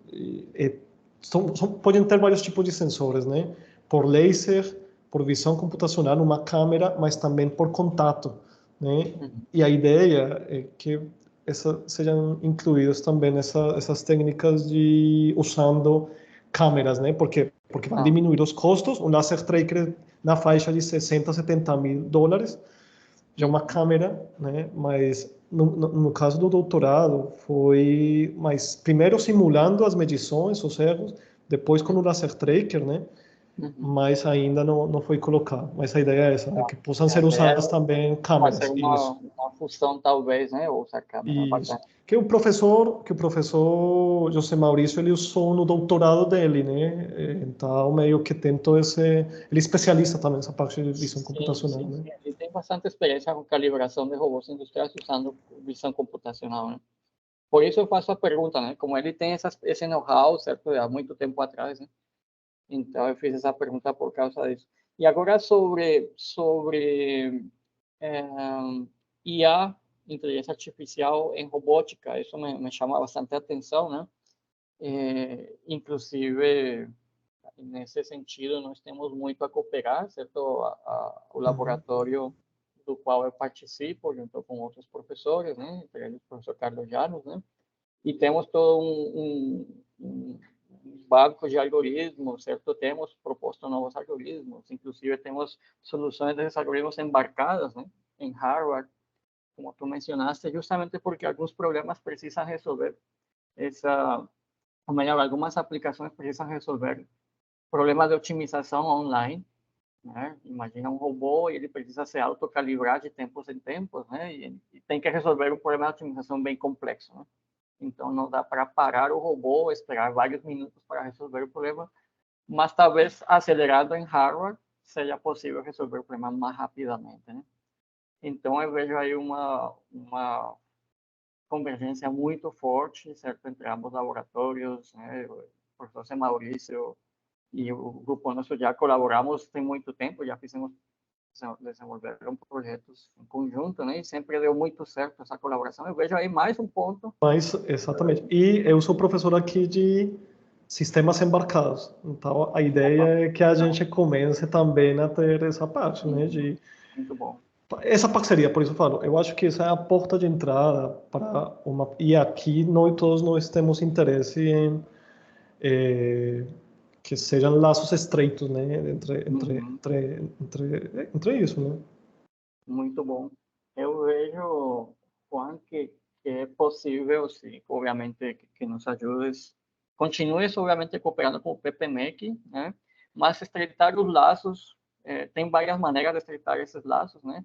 podem ter vários tipos de sensores, né? Por laser, por visão computacional, uma câmera, mas também por contato, né? Uhum. E a ideia é que sejam incluídas também essas técnicas de usando câmeras, né? Porque vai diminuir os custos. Um laser tracker na faixa de 60, 70 mil dólares, já uma câmera, né? Mas no caso do doutorado foi mais primeiro simulando as medições, os erros, depois com o laser tracker, né? Uhum. Mas ainda não foi colocado. Mas a ideia é essa, né? Que possam A ser ideia usadas também vai ser câmeras. Isso. uma função, talvez, né? Ou essa câmera Isso. bacana. Que o professor José Maurício ele usou no doutorado dele, né? Então meio que tentou ele é especialista também nessa parte de visão Sim, computacional, sim, né? sim. Ele tem bastante experiência com calibração de robôs industriais usando visão computacional, né? Por isso eu faço a pergunta, né? Como ele tem esse know-how, certo? Há muito tempo atrás, né? Então eu fiz essa pergunta por causa disso. E agora sobre é, IA, inteligência artificial em robótica, isso me chama bastante atenção, né? Inclusive, nesse sentido, nós temos muito a cooperar, certo? O Uhum. laboratório do qual eu participo, junto com outros professores, né? Entre eles o professor Carlos Janos, né? E temos todo um banco de algoritmos, certo? Temos proposto novos algoritmos, inclusive temos soluções desses algoritmos embarcadas, né? Em hardware, como tu mencionaste, justamente porque alguns problemas precisam resolver ou melhor, algumas aplicações precisam resolver problemas de otimização online, né? Imagina um robô e ele precisa se autocalibrar de tempos em tempos, né? E tem que resolver um problema de otimização bem complexo, né? Então não dá para parar o robô, esperar vários minutos para resolver o problema, mas talvez acelerado em hardware seja possível resolver o problema mais rapidamente, né? Então eu vejo aí uma convergência muito forte, certo, entre ambos laboratórios, né? O professor Zé Maurício e o grupo nosso já colaboramos tem muito tempo, já fizemos desenvolveram projetos em conjunto, né? E sempre deu muito certo essa colaboração. Eu vejo aí mais um ponto. Mas, exatamente. E eu sou professor aqui de sistemas embarcados. Então, a ideia é que a gente comece também a ter essa parte, né? Muito bom. Essa parceria, por isso eu falo, eu acho que essa é a porta de entrada para uma. E aqui nós temos interesse em que sejam laços estreitos, né? Uhum. Entre isso, né? Muito bom. Eu vejo, Juan, que é possível, sim, obviamente, que nos ajudes. Continues, obviamente, cooperando com o PPMEC, né? Mas estreitar os laços, tem várias maneiras de estreitar esses laços, né?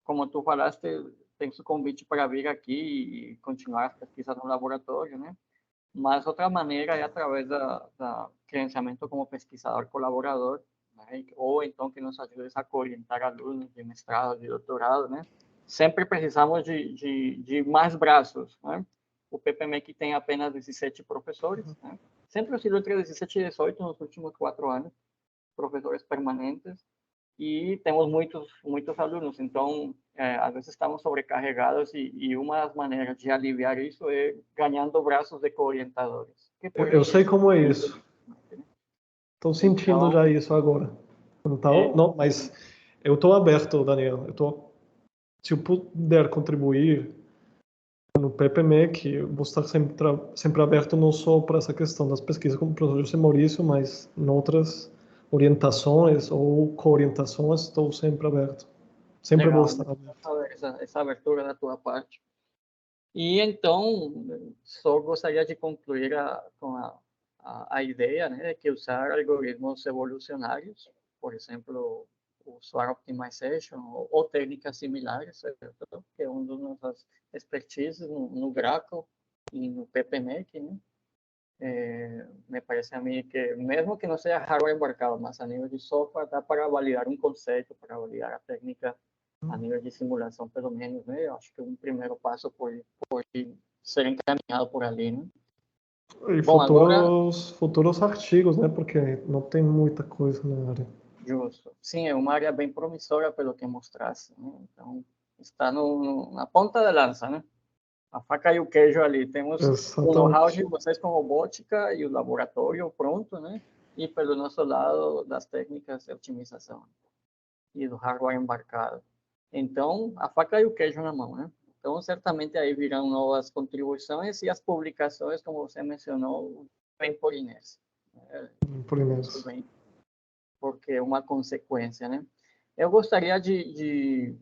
Como tu falaste, tem o convite para vir aqui e continuar as pesquisas no laboratório, né? Mas outra maneira é através da credenciamento como pesquisador colaborador, né? Ou então que nos ajudes a orientar alunos de mestrado, de doutorado, né? Sempre precisamos de mais braços, né? O PPMEC tem apenas 17 professores, né? Sempre oscilou entre 17 e 18 nos últimos 4 anos, professores permanentes, e temos muitos alunos, então às vezes estamos sobrecarregados e uma das maneiras de aliviar isso é ganhando braços de co-orientadores que Eu podem sei como é contribuir. isso. Estou sentindo Então, já isso agora. Então, é, não, mas eu estou aberto, Daniel. Se eu puder contribuir no PPMEC, eu vou estar sempre aberto não só para essa questão das pesquisas como o professor José Maurício, mas em outras orientações ou co-orientações, estou sempre aberto. Sempre vou legal, estar aberto. essa abertura da tua parte. E então, só gostaria de concluir com a ideia, né, de que usar algoritmos evolucionários, por exemplo, o SWAR Optimization ou técnicas similares, certo? Que é uma das nossas expertises no Graco e no PPMEC, né? Me parece a mim que, mesmo que não seja hardware embarcado, mas a nível de software, dá para validar um conceito, para validar a técnica a nível de simulação, pelo menos, né? Eu acho que um primeiro passo pode ser encaminhado por ali, né? E Bom, agora, futuros artigos, né? Porque não tem muita coisa na área. justo. Sim, é uma área bem promissora pelo que mostraste, né? Então, está na ponta da lança, né? A faca e o queijo ali. Temos o know-how de Exatamente. vocês com robótica e o laboratório pronto, né? E pelo nosso lado, das técnicas de otimização e do hardware embarcado. Então, a faca e o queijo na mão, né? Então, certamente aí virão novas contribuições e as publicações, como você mencionou, vem por inércia. Por Isso imenso. vem porque é uma consequência, né? Eu gostaria de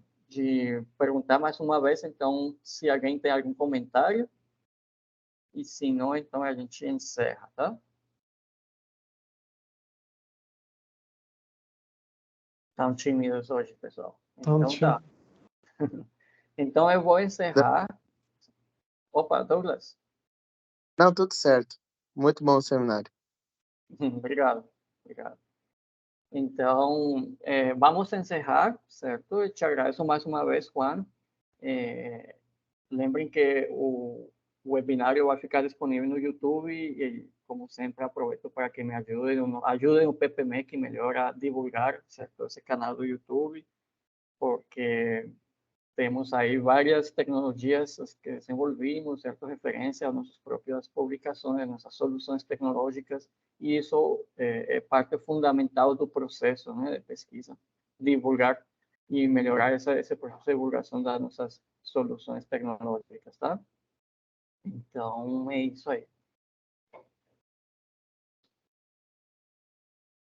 perguntar mais uma vez, então, se alguém tem algum comentário, e se não, então a gente encerra, tá? Estão tímidos hoje, pessoal. Então, Então tá. Então eu vou encerrar. Opa, Douglas. Não, tudo certo. Muito bom o seminário. Obrigado. Obrigado. Então, vamos encerrar, certo? Eu te agradeço mais uma vez, Juan. Lembrem que o webinário vai ficar disponível no YouTube e, como sempre, aproveito para que me ajudem o PPMEC melhor a divulgar, certo? Esse canal do YouTube, porque temos aí várias tecnologias que desenvolvimos, certo? Referência às nossas próprias publicações, nossas soluções tecnológicas, e isso é parte fundamental do processo, né, de pesquisa, divulgar e melhorar esse processo de divulgação das nossas soluções tecnológicas, tá? Então, é isso aí.